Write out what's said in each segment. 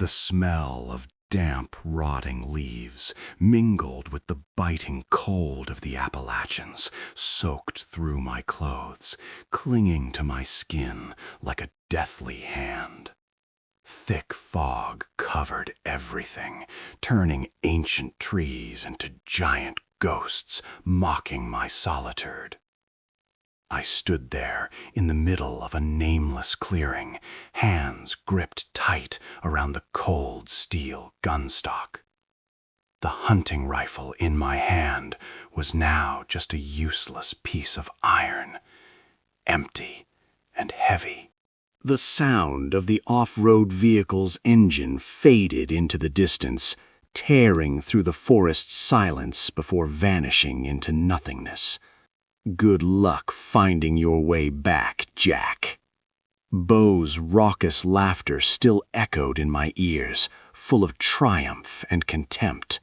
The smell of damp, rotting leaves mingled with the biting cold of the Appalachians, soaked through my clothes, clinging to my skin like a deathly hand. Thick fog covered everything, turning ancient trees into giant ghosts, mocking my solitude. I stood there in the middle of a nameless clearing, hands gripped tight around the cold steel gunstock. The hunting rifle in my hand was now just a useless piece of iron, empty and heavy. The sound of the off-road vehicle's engine faded into the distance, tearing through the forest's silence before vanishing into nothingness. Good luck finding your way back, Jack. Beau's raucous laughter still echoed in my ears, full of triumph and contempt.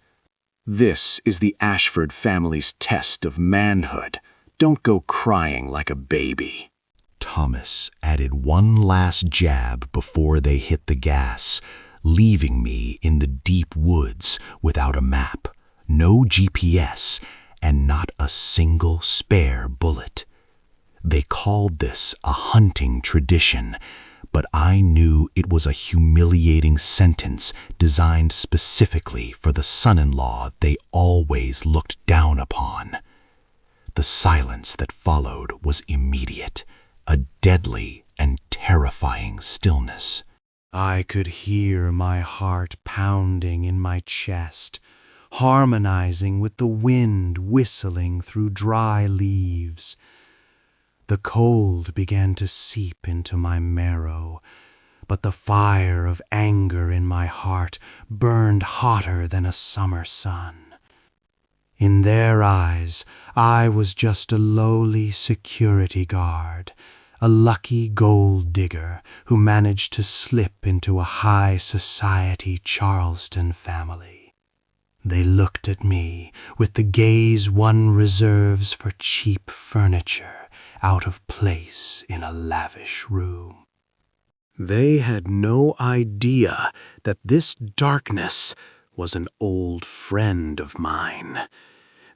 This is the Ashford family's test of manhood. Don't go crying like a baby. Thomas added one last jab before they hit the gas, leaving me in the deep woods without a map, no GPS, and not a single spare bullet. They called this a hunting tradition, but I knew it was a humiliating sentence designed specifically for the son-in-law they always looked down upon. The silence that followed was immediate, a deadly and terrifying stillness. I could hear my heart pounding in my chest, harmonizing with the wind whistling through dry leaves. The cold began to seep into my marrow, but the fire of anger in my heart burned hotter than a summer sun. In their eyes, I was just a lowly security guard, a lucky gold digger who managed to slip into a high society Charleston family. They looked at me with the gaze one reserves for cheap furniture out of place in a lavish room. They had no idea that this darkness was an old friend of mine.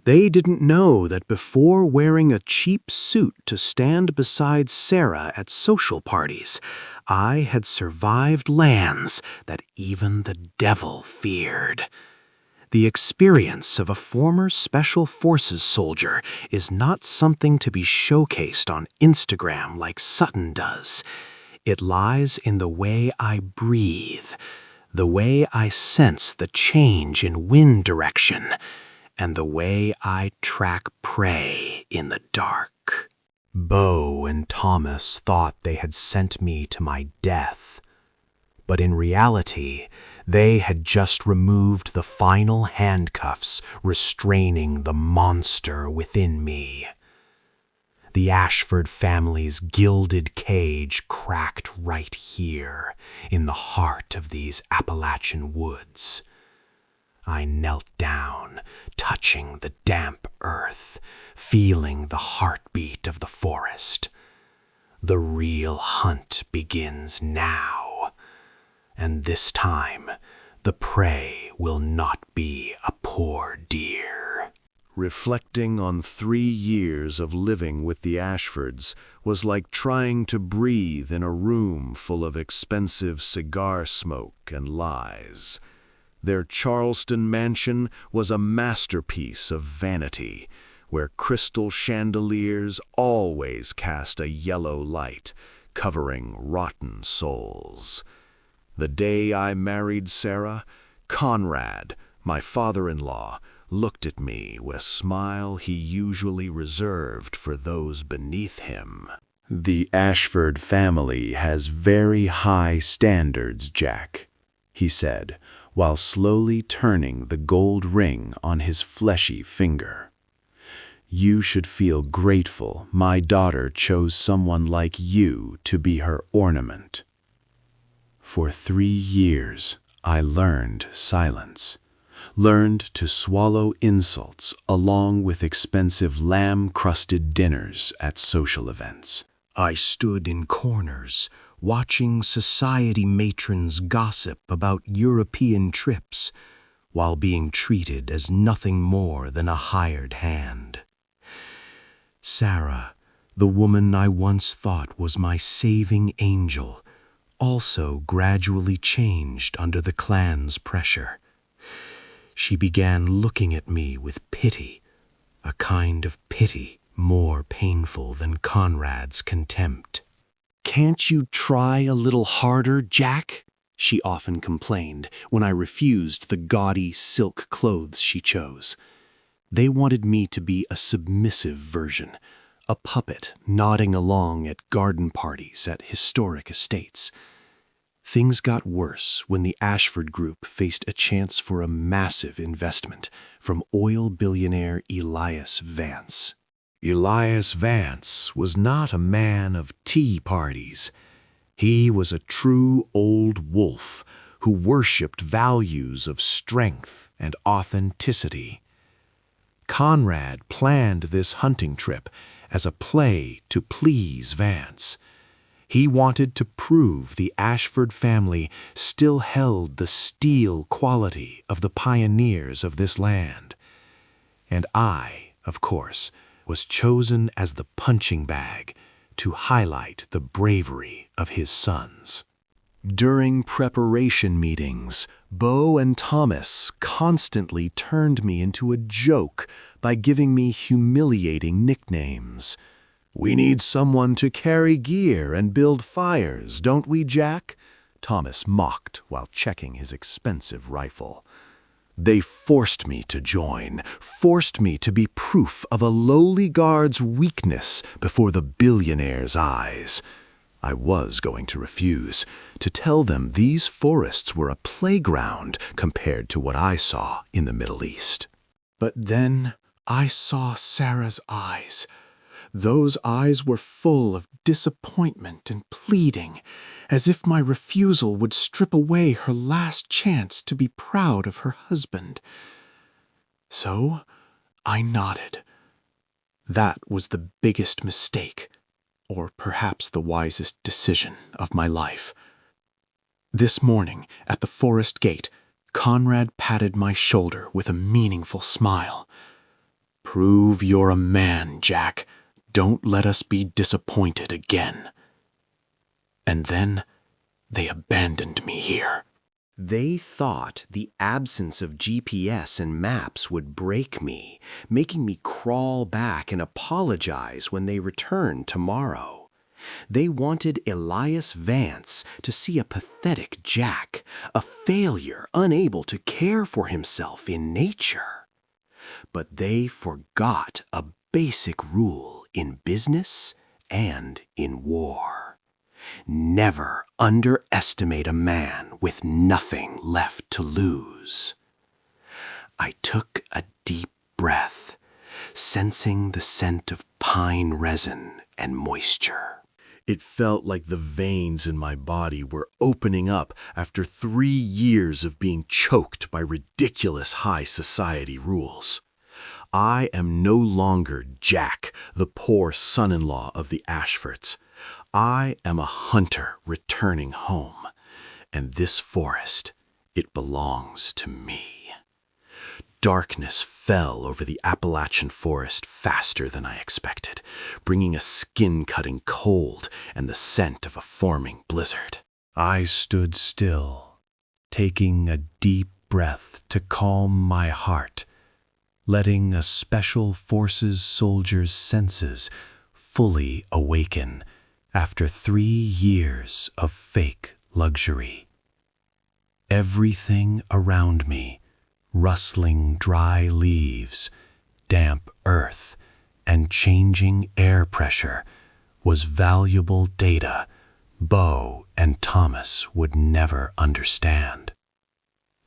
They didn't know that before wearing a cheap suit to stand beside Sarah at social parties, I had survived lands that even the devil feared. The experience of a former Special Forces soldier is not something to be showcased on Instagram like Sutton does. It lies in the way I breathe, the way I sense the change in wind direction, and the way I track prey in the dark. Beau and Thomas thought they had sent me to my death, but in reality, they had just removed the final handcuffs restraining the monster within me. The Ashford family's gilded cage cracked right here, in the heart of these Appalachian woods. I knelt down, touching the damp earth, feeling the heartbeat of the forest. The real hunt begins now. And this time, the prey will not be a poor deer. Reflecting on 3 years of living with the Ashfords was like trying to breathe in a room full of expensive cigar smoke and lies. Their Charleston mansion was a masterpiece of vanity, where crystal chandeliers always cast a yellow light, covering rotten souls. The day I married Sarah, Conrad, my father-in-law, looked at me with a smile he usually reserved for those beneath him. "The Ashford family has very high standards, Jack," he said, while slowly turning the gold ring on his fleshy finger. "You should feel grateful my daughter chose someone like you to be her ornament." For 3 years, I learned silence, learned to swallow insults along with expensive lamb-crusted dinners at social events. I stood in corners, watching society matrons gossip about European trips while being treated as nothing more than a hired hand. Sarah, the woman I once thought was my saving angel, also gradually changed under the clan's pressure. She began looking at me with pity, a kind of pity more painful than Conrad's contempt. "Can't you try a little harder, Jack?" she often complained when I refused the gaudy silk clothes she chose. They wanted me to be a submissive version, a puppet nodding along at garden parties at historic estates. Things got worse when the Ashford Group faced a chance for a massive investment from oil billionaire Elias Vance. Elias Vance was not a man of tea parties. He was a true old wolf who worshipped values of strength and authenticity. Conrad planned this hunting trip as a play to please Vance. He wanted to prove the Ashford family still held the steel quality of the pioneers of this land. And I, of course, was chosen as the punching bag to highlight the bravery of his sons. During preparation meetings, Beau and Thomas constantly turned me into a joke by giving me humiliating nicknames. "We need someone to carry gear and build fires, don't we, Jack?" Thomas mocked while checking his expensive rifle. They forced me to join, forced me to be proof of a lowly guard's weakness before the billionaire's eyes. I was going to refuse, to tell them these forests were a playground compared to what I saw in the Middle East. But then I saw Sarah's eyes. Those eyes were full of disappointment and pleading, as if my refusal would strip away her last chance to be proud of her husband. So I nodded. That was the biggest mistake, or perhaps the wisest decision of my life. This morning, at the forest gate, Conrad patted my shoulder with a meaningful smile. "Prove you're a man, Jack. Don't let us be disappointed again." And then they abandoned me here. They thought the absence of GPS and maps would break me, making me crawl back and apologize when they returned tomorrow. They wanted Elias Vance to see a pathetic Jack, a failure unable to care for himself in nature. But they forgot a basic rule in business and in war. Never underestimate a man with nothing left to lose. I took a deep breath, sensing the scent of pine resin and moisture. It felt like the veins in my body were opening up after 3 years of being choked by ridiculous high society rules. I am no longer Jack, the poor son-in-law of the Ashfords. I am a hunter returning home, and this forest, it belongs to me. Darkness fell over the Appalachian forest faster than I expected, bringing a skin-cutting cold and the scent of a forming blizzard. I stood still, taking a deep breath to calm my heart, letting a Special Forces soldier's senses fully awaken after 3 years of fake luxury. Everything around me, rustling dry leaves, damp earth, and changing air pressure, was valuable data Beau and Thomas would never understand.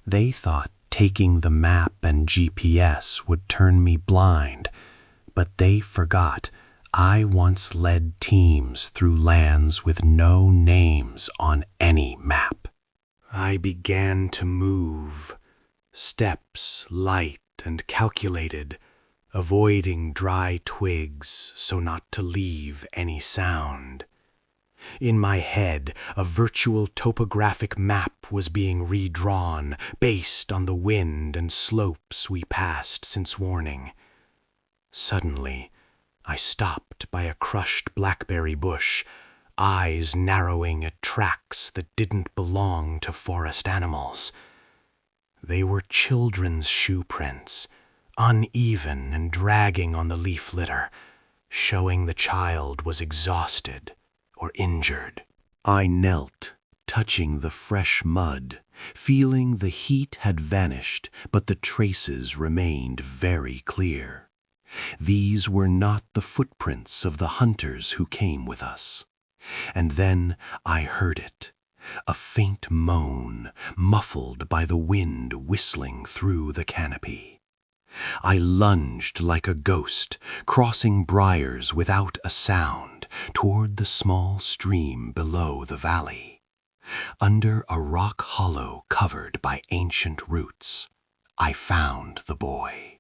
They thought taking the map and GPS would turn me blind, but they forgot I once led teams through lands with no names on any map. I began to move, steps light and calculated, avoiding dry twigs so not to leave any sound. In my head, a virtual topographic map was being redrawn based on the wind and slopes we passed since warning. Suddenly, I stopped by a crushed blackberry bush, eyes narrowing at tracks that didn't belong to forest animals. They were children's shoe prints, uneven and dragging on the leaf litter, showing the child was exhausted or injured. I knelt, touching the fresh mud, feeling the heat had vanished, but the traces remained very clear. These were not the footprints of the hunters who came with us. And then I heard it, a faint moan, muffled by the wind whistling through the canopy. I lunged like a ghost, crossing briars without a sound, toward the small stream below the valley. Under a rock hollow covered by ancient roots, I found the boy.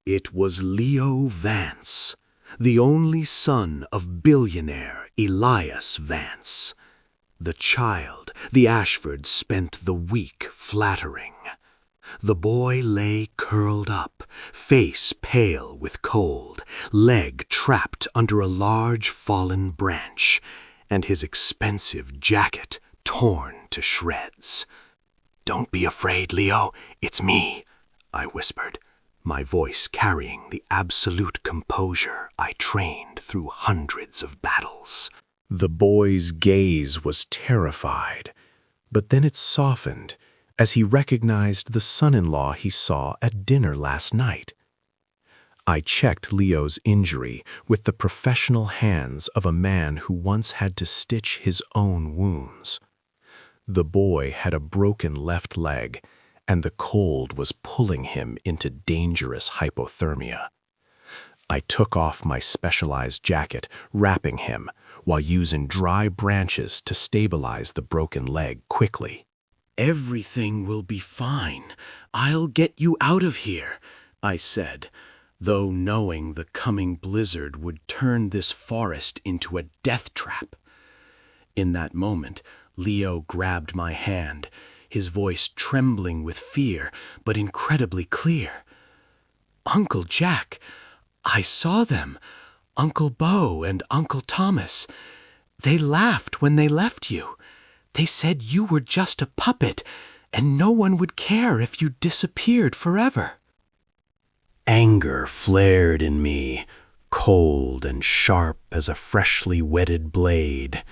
It was Leo Vance, the only son of billionaire Elias Vance. The child the Ashfords spent the week flattering. The boy lay curled up, face pale with cold, leg trapped under a large fallen branch, and his expensive jacket torn to shreds. "Don't be afraid, Leo, it's me," I whispered, my voice carrying the absolute composure I trained through hundreds of battles. The boy's gaze was terrified, but then it softened as he recognized the son-in-law he saw at dinner last night. I checked Leo's injury with the professional hands of a man who once had to stitch his own wounds. The boy had a broken left leg, and the cold was pulling him into dangerous hypothermia. I took off my specialized jacket, wrapping him, while using dry branches to stabilize the broken leg quickly. "Everything will be fine. I'll get you out of here," I said, though knowing the coming blizzard would turn this forest into a death trap. In that moment, Leo grabbed my hand, his voice trembling with fear, but incredibly clear. "Uncle Jack, I saw them. Uncle Bo and Uncle Thomas. They laughed when they left you. They said you were just a puppet, and no one would care if you disappeared forever." Anger flared in me, cold and sharp as a freshly whetted blade.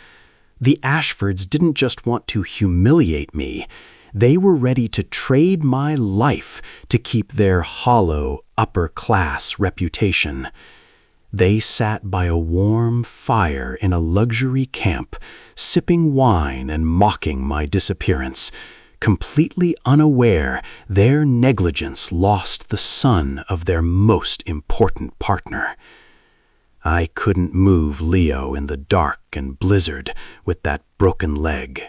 The Ashfords didn't just want to humiliate me. They were ready to trade my life to keep their hollow, upper-class reputation. They sat by a warm fire in a luxury camp, sipping wine and mocking my disappearance, completely unaware their negligence lost the son of their most important partner. I couldn't move Leo in the dark and blizzard with that broken leg.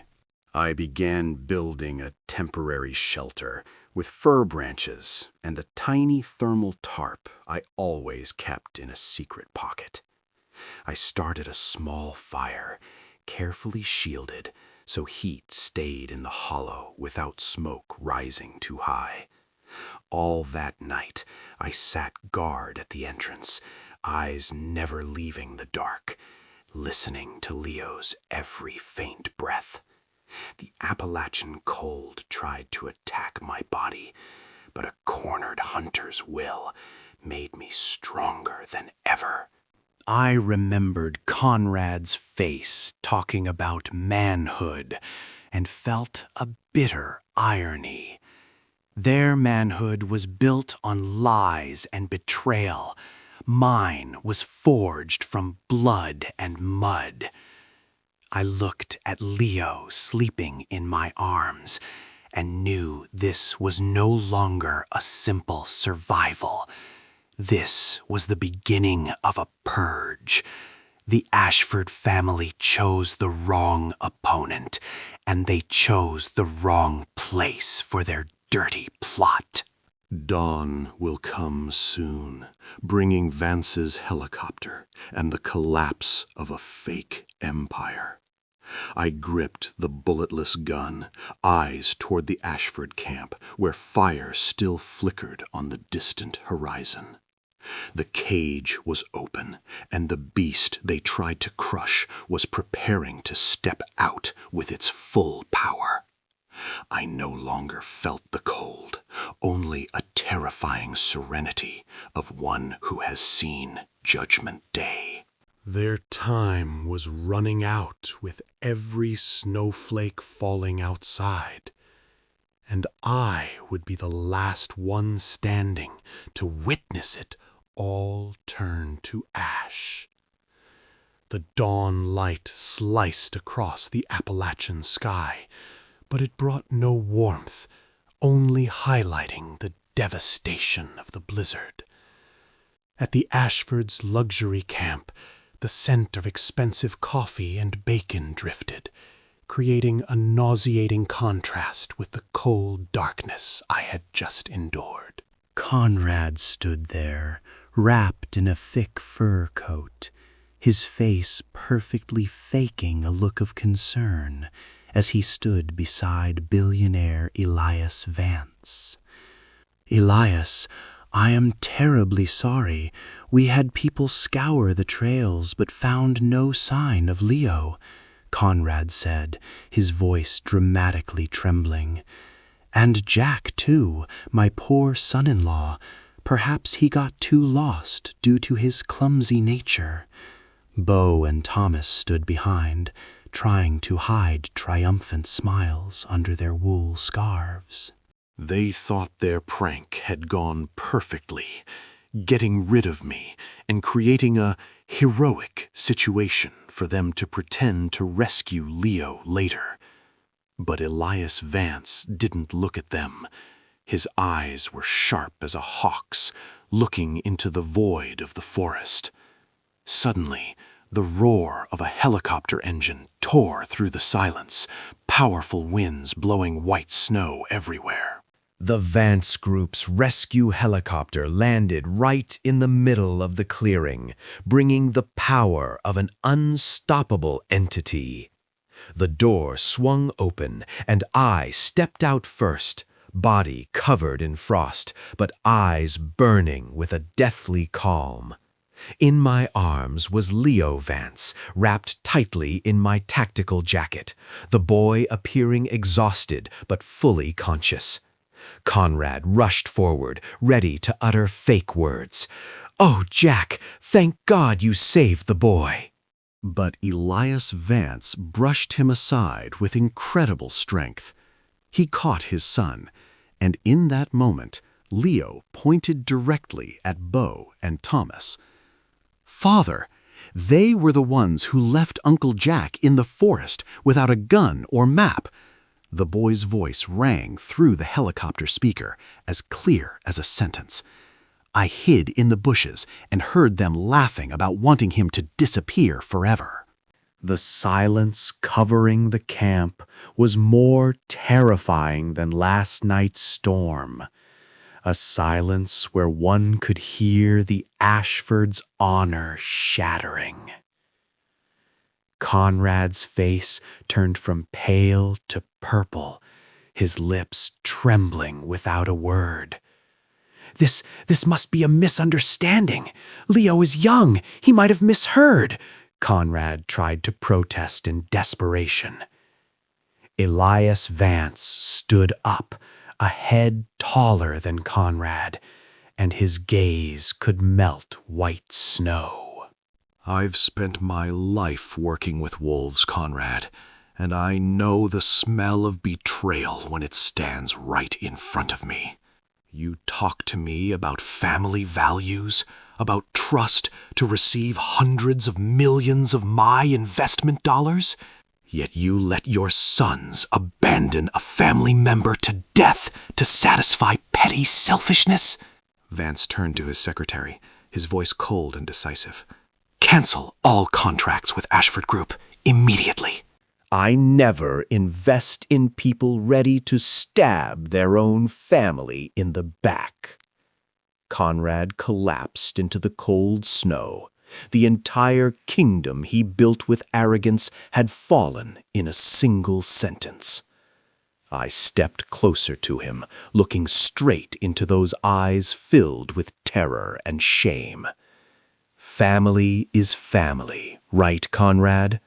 I began building a temporary shelter with fir branches and the tiny thermal tarp I always kept in a secret pocket. I started a small fire, carefully shielded, so heat stayed in the hollow without smoke rising too high. All that night, I sat guard at the entrance, eyes never leaving the dark, listening to Leo's every faint breath. The Appalachian cold tried to attack my body, but a cornered hunter's will made me stronger than ever. I remembered Conrad's face talking about manhood and felt a bitter irony. Their manhood was built on lies and betrayal. Mine was forged from blood and mud. I looked at Leo sleeping in my arms and knew this was no longer a simple survival. This was the beginning of a purge. The Ashford family chose the wrong opponent, and they chose the wrong place for their dirty plot. Dawn will come soon, bringing Vance's helicopter and the collapse of a fake empire. I gripped the bulletless gun, eyes toward the Ashford camp, where fire still flickered on the distant horizon. The cage was open, and the beast they tried to crush was preparing to step out with its full power. I no longer felt the cold, only a terrifying serenity of one who has seen Judgment Day. Their time was running out with every snowflake falling outside, and I would be the last one standing to witness it all turn to ash. The dawn light sliced across the Appalachian sky, but it brought no warmth, only highlighting the devastation of the blizzard. At the Ashfords' luxury camp, the scent of expensive coffee and bacon drifted, creating a nauseating contrast with the cold darkness I had just endured. Conrad stood there, wrapped in a thick fur coat, his face perfectly faking a look of concern as he stood beside billionaire Elias Vance. "Elias, I am terribly sorry. We had people scour the trails but found no sign of Leo," Conrad said, his voice dramatically trembling. "And Jack, too, my poor son-in-law. Perhaps he got too lost due to his clumsy nature." Bo and Thomas stood behind, trying to hide triumphant smiles under their wool scarves. They thought their prank had gone perfectly, getting rid of me and creating a heroic situation for them to pretend to rescue Leo later. But Elias Vance didn't look at them. His eyes were sharp as a hawk's, looking into the void of the forest. Suddenly, the roar of a helicopter engine tore through the silence, powerful winds blowing white snow everywhere. The Vance Group's rescue helicopter landed right in the middle of the clearing, bringing the power of an unstoppable entity. The door swung open, and I stepped out first, body covered in frost, but eyes burning with a deathly calm. In my arms was Leo Vance, wrapped tightly in my tactical jacket, the boy appearing exhausted but fully conscious. Conrad rushed forward, ready to utter fake words. "Oh, Jack, thank God you saved the boy." But Elias Vance brushed him aside with incredible strength. He caught his son, and in that moment, Leo pointed directly at Bo and Thomas. "Father, they were the ones who left Uncle Jack in the forest without a gun or map." The boy's voice rang through the helicopter speaker, as clear as a sentence. "I hid in the bushes and heard them laughing about wanting him to disappear forever." The silence covering the camp was more terrifying than last night's storm. A silence where one could hear the Ashford's honor shattering. Conrad's face turned from pale to purple, his lips trembling without a word. This must be a misunderstanding. Leo is young. He might have misheard," Conrad tried to protest in desperation. Elias Vance stood up, a head taller than Conrad, and his gaze could melt white snow. "I've spent my life working with wolves, Conrad, and I know the smell of betrayal when it stands right in front of me. You talk to me about family values, about trust to receive hundreds of millions of my investment dollars, yet you let your sons abandon a family member to death to satisfy petty selfishness." Vance turned to his secretary, his voice cold and decisive. "Cancel all contracts with Ashford Group immediately." "I never invest in people ready to stab their own family in the back." Conrad collapsed into the cold snow, The entire kingdom he built with arrogance had fallen in a single sentence. I stepped closer to him, looking straight into those eyes filled with terror and shame. "Family is family, right, Conrad?"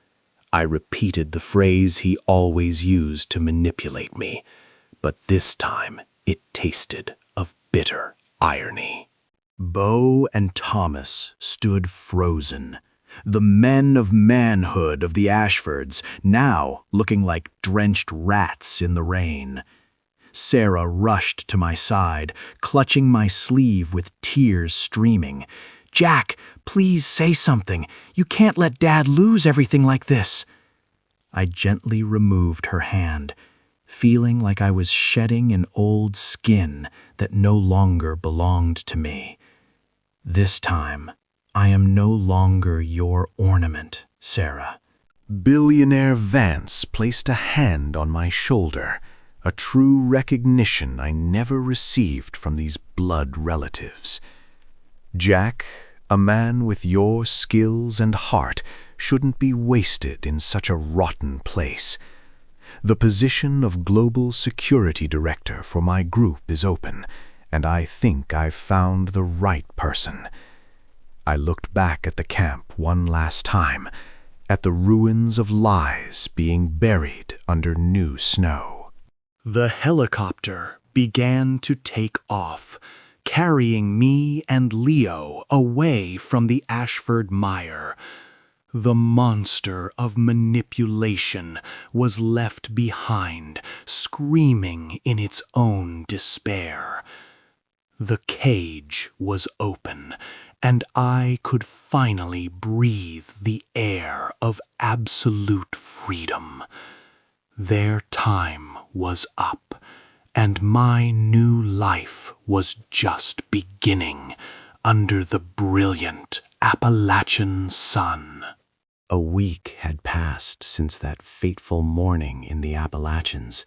I repeated the phrase he always used to manipulate me, but this time it tasted of bitter irony. Bo and Thomas stood frozen, the men of manhood of the Ashfords, now looking like drenched rats in the rain. Sarah rushed to my side, clutching my sleeve with tears streaming. "Jack, please say something. You can't let Dad lose everything like this." I gently removed her hand, feeling like I was shedding an old skin that no longer belonged to me. "This time, I am no longer your ornament, Sarah." Billionaire Vance placed a hand on my shoulder, a true recognition I never received from these blood relatives. "Jack, a man with your skills and heart shouldn't be wasted in such a rotten place. The position of Global Security Director for my group is open, and I think I've found the right person." I looked back at the camp one last time, at the ruins of lies being buried under new snow. The helicopter began to take off, carrying me and Leo away from the Ashford mire. The monster of manipulation was left behind, screaming in its own despair. The cage was open, and I could finally breathe the air of absolute freedom. Their time was up, and my new life was just beginning under the brilliant Appalachian sun. A week had passed since that fateful morning in the Appalachians,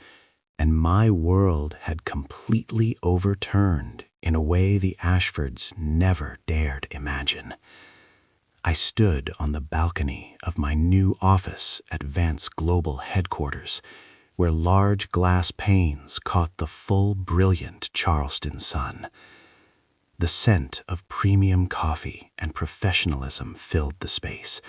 and my world had completely overturned in a way the Ashfords never dared imagine. I stood on the balcony of my new office at Vance Global headquarters, where large glass panes caught the full, brilliant Charleston sun. The scent of premium coffee and professionalism filled the space,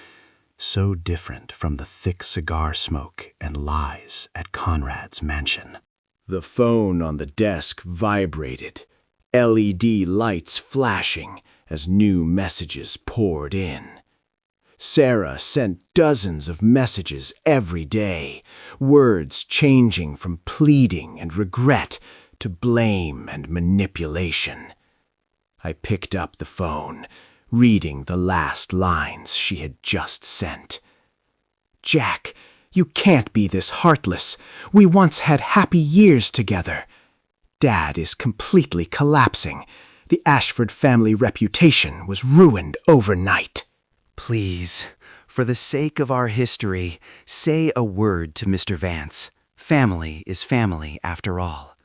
so different from the thick cigar smoke and lies at Conrad's mansion. The phone on the desk vibrated, LED lights flashing as new messages poured in. Sarah sent dozens of messages every day, words changing from pleading and regret to blame and manipulation. I picked up the phone, reading the last lines she had just sent. "Jack, you can't be this heartless. We once had happy years together. Dad is completely collapsing. The Ashford family reputation was ruined overnight." "Please, for the sake of our history, say a word to Mr. Vance. Family is family after all."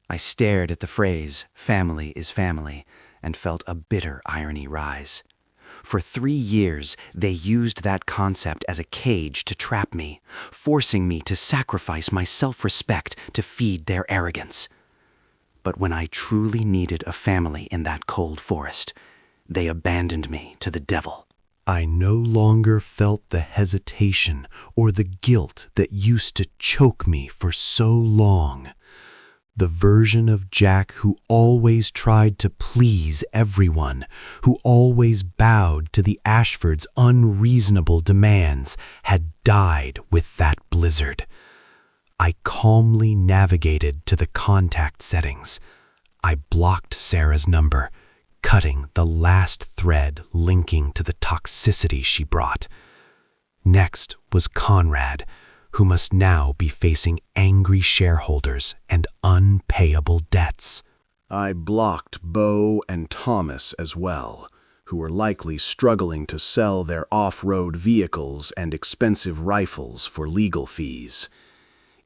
I stared at the phrase, "family is family," and felt a bitter irony rise. For 3 years, they used that concept as a cage to trap me, forcing me to sacrifice my self-respect to feed their arrogance. But when I truly needed a family in that cold forest, they abandoned me to the devil. I no longer felt the hesitation or the guilt that used to choke me for so long. The version of Jack who always tried to please everyone, who always bowed to the Ashfords' unreasonable demands, had died with that blizzard. I calmly navigated to the contact settings. I blocked Sarah's number, cutting the last thread linking to the toxicity she brought. Next was Conrad, who must now be facing angry shareholders and unpayable debts. I blocked Bo and Thomas as well, who were likely struggling to sell their off-road vehicles and expensive rifles for legal fees.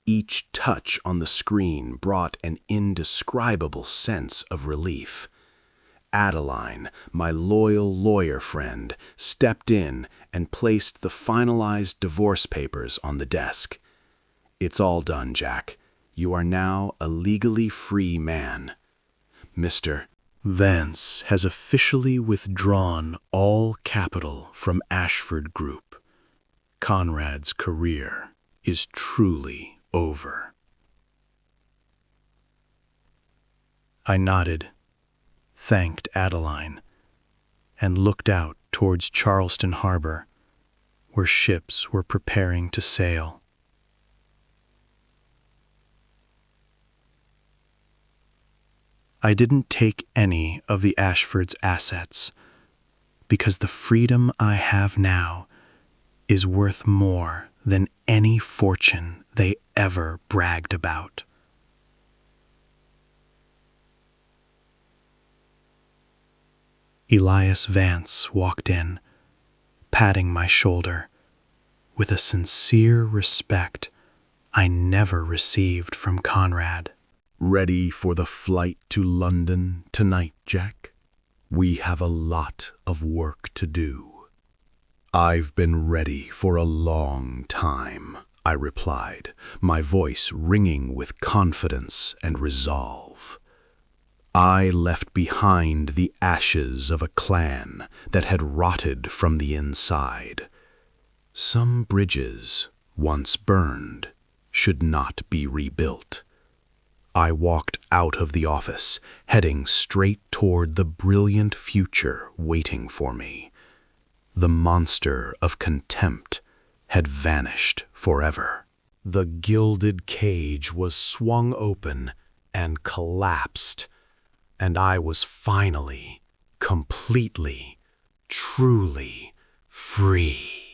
Each touch on the screen brought an indescribable sense of relief. Adeline, my loyal lawyer friend, stepped in and placed the finalized divorce papers on the desk. "It's all done, Jack. You are now a legally free man. Mr. Vance has officially withdrawn all capital from Ashford Group. Conrad's career is truly over." I nodded, thanked Adeline, and looked out towards Charleston Harbor, where ships were preparing to sail. I didn't take any of the Ashfords' assets, because the freedom I have now is worth more than any fortune they ever bragged about. Elias Vance walked in, patting my shoulder, with a sincere respect I never received from Conrad. "Ready for the flight to London tonight, Jack? We have a lot of work to do." "I've been ready for a long time," I replied, my voice ringing with confidence and resolve. I left behind the ashes of a clan that had rotted from the inside. Some bridges, once burned, should not be rebuilt. I walked out of the office, heading straight toward the brilliant future waiting for me. The monster of contempt had vanished forever. The gilded cage was swung open and collapsed, and I was finally, completely, truly free.